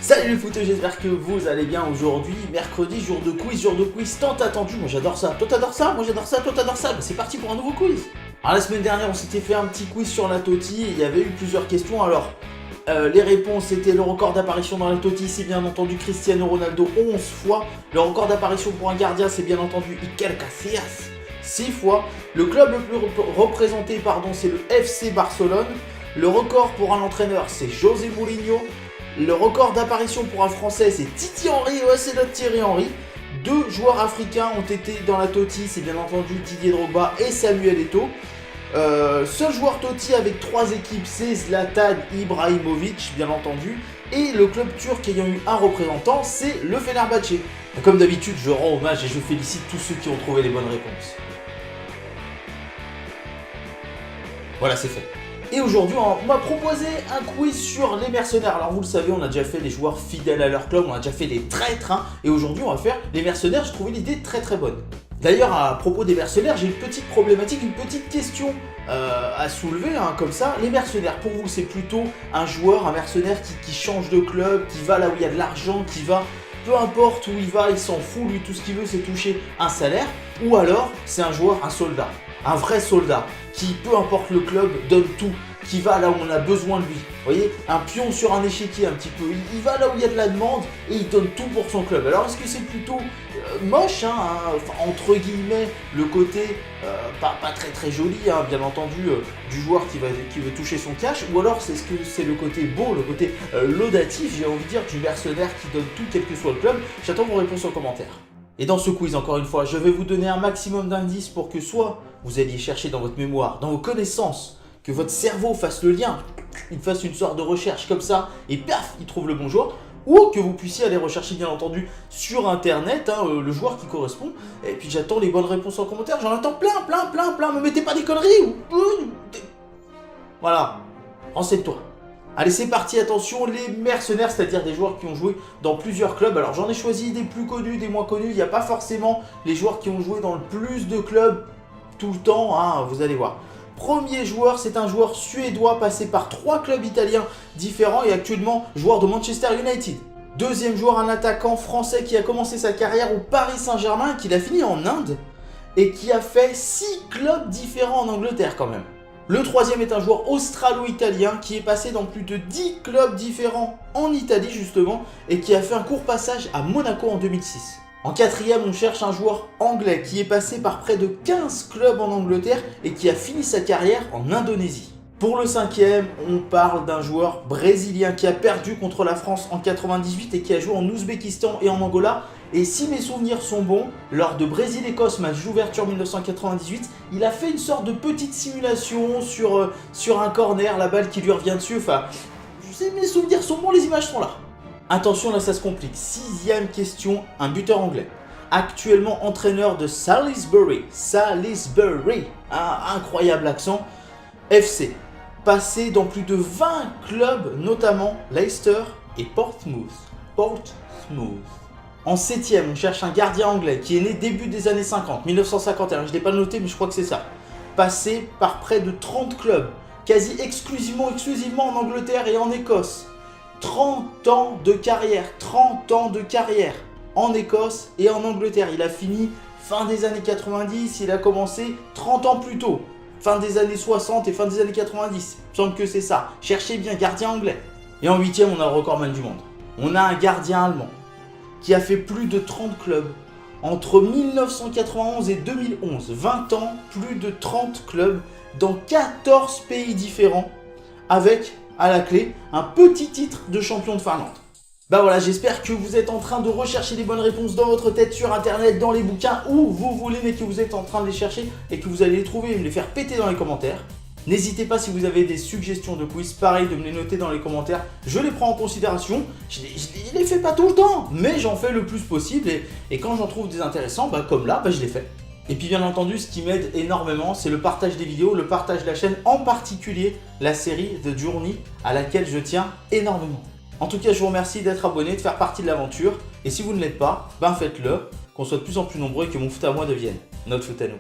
Salut les footeux, j'espère que vous allez bien aujourd'hui, mercredi, jour de quiz tant attendu, moi j'adore ça, toi t'adores ça, moi j'adore ça, toi t'adores ça, bah c'est parti pour un nouveau quiz. Alors la semaine dernière on s'était fait un petit quiz sur la Totti et il y avait eu plusieurs questions, alors les réponses c'était le record d'apparition dans la Totti, c'est bien entendu Cristiano Ronaldo 11 fois, le record d'apparition pour un gardien c'est bien entendu Iker Casillas 6 fois, le club le plus représenté c'est le FC Barcelone, le record pour un entraîneur c'est José Mourinho. Le record d'apparition pour un Français, c'est Titi Henry, ouais c'est notre Thierry Henry. 2 joueurs africains ont été dans la Totti, c'est bien entendu Didier Drogba et Samuel Eto'o. Seul joueur Totti avec 3 équipes, c'est Zlatan Ibrahimovic, bien entendu. Et le club turc ayant eu un représentant, c'est le Fenerbahçe. Comme d'habitude, je rends hommage et je félicite tous ceux qui ont trouvé les bonnes réponses. Voilà, c'est fait. Et aujourd'hui, on m'a proposé un quiz sur les mercenaires. Alors vous le savez, on a déjà fait les joueurs fidèles à leur club, on a déjà fait les traîtres. Et aujourd'hui, on va faire les mercenaires. J'ai trouvé l'idée très très bonne. D'ailleurs, à propos des mercenaires, j'ai une petite problématique, une petite question à soulever, comme ça. Les mercenaires, pour vous, c'est plutôt un joueur, un mercenaire qui change de club, qui va là où il y a de l'argent, qui va... Peu importe où il va, il s'en fout, lui tout ce qu'il veut c'est toucher un salaire. Ou alors c'est un joueur, un soldat, un vrai soldat, qui peu importe le club donne tout, qui va là où on a besoin de lui. Vous voyez, un pion sur un échiquier un petit peu, il va là où il y a de la demande et il donne tout pour son club. Alors est-ce que c'est plutôt moche, entre guillemets, le côté pas très très joli, bien entendu, du joueur qui veut toucher son cash, ou alors est-ce que c'est le côté beau, le côté laudatif, j'ai envie de dire, du mercenaire qui donne tout quel que soit le club? J'attends vos réponses en commentaire. Et dans ce quiz, encore une fois, je vais vous donner un maximum d'indices pour que soit vous alliez chercher dans votre mémoire, dans vos connaissances, que votre cerveau fasse le lien, il fasse une sorte de recherche comme ça, et paf, il trouve le bon joueur, ou que vous puissiez aller rechercher bien entendu sur internet le joueur qui correspond. Et puis j'attends les bonnes réponses en commentaire, j'en attends plein, me mettez pas des conneries. Voilà, renseigne-toi. Allez c'est parti, attention, les mercenaires, c'est-à-dire des joueurs qui ont joué dans plusieurs clubs. Alors j'en ai choisi des plus connus, des moins connus, il n'y a pas forcément les joueurs qui ont joué dans le plus de clubs tout le temps, vous allez voir. Premier joueur, c'est un joueur suédois passé par 3 clubs italiens différents et actuellement joueur de Manchester United. Deuxième joueur, un attaquant français qui a commencé sa carrière au Paris Saint-Germain, qui l'a fini en Inde et qui a fait 6 clubs différents en Angleterre quand même. Le troisième est un joueur australo-italien qui est passé dans plus de 10 clubs différents en Italie justement et qui a fait un court passage à Monaco en 2006. En quatrième, on cherche un joueur anglais qui est passé par près de 15 clubs en Angleterre et qui a fini sa carrière en Indonésie. Pour le cinquième, on parle d'un joueur brésilien qui a perdu contre la France en 98 et qui a joué en Ouzbékistan et en Angola. Et si mes souvenirs sont bons, lors de Brésil-Écosse, match d'ouverture 1998, il a fait une sorte de petite simulation sur un corner, la balle qui lui revient dessus. Enfin, si mes souvenirs sont bons, les images sont là. Attention, là ça se complique. Sixième question, un buteur anglais. Actuellement entraîneur de Salisbury, incroyable accent, FC. Passé dans plus de 20 clubs, notamment Leicester et Portsmouth. En septième, on cherche un gardien anglais qui est né début des années 50, 1951, je ne l'ai pas noté mais je crois que c'est ça. Passé par près de 30 clubs, quasi exclusivement en Angleterre et en Écosse. 30 ans de carrière en Écosse et en Angleterre. Il a fini fin des années 90, il a commencé 30 ans plus tôt. Fin des années 60 et fin des années 90. Il me semble que c'est ça. Cherchez bien, gardien anglais. Et en huitième, on a le recordman du monde. On a un gardien allemand qui a fait plus de 30 clubs entre 1991 et 2011. 20 ans, plus de 30 clubs dans 14 pays différents avec, à la clé, un petit titre de champion de Finlande. Bah voilà, j'espère que vous êtes en train de rechercher les bonnes réponses dans votre tête, sur internet, dans les bouquins, où vous voulez, mais que vous êtes en train de les chercher et que vous allez les trouver et me les faire péter dans les commentaires. N'hésitez pas si vous avez des suggestions de quiz, pareil, de me les noter dans les commentaires, je les prends en considération. Je les fais pas tout le temps, mais j'en fais le plus possible et quand j'en trouve des intéressants, comme là, je les fais. Et puis bien entendu, ce qui m'aide énormément, c'est le partage des vidéos, le partage de la chaîne, en particulier la série The Journey à laquelle je tiens énormément. En tout cas, je vous remercie d'être abonné, de faire partie de l'aventure. Et si vous ne l'êtes pas, faites-le, qu'on soit de plus en plus nombreux et que mon foot à moi devienne notre foot à nous.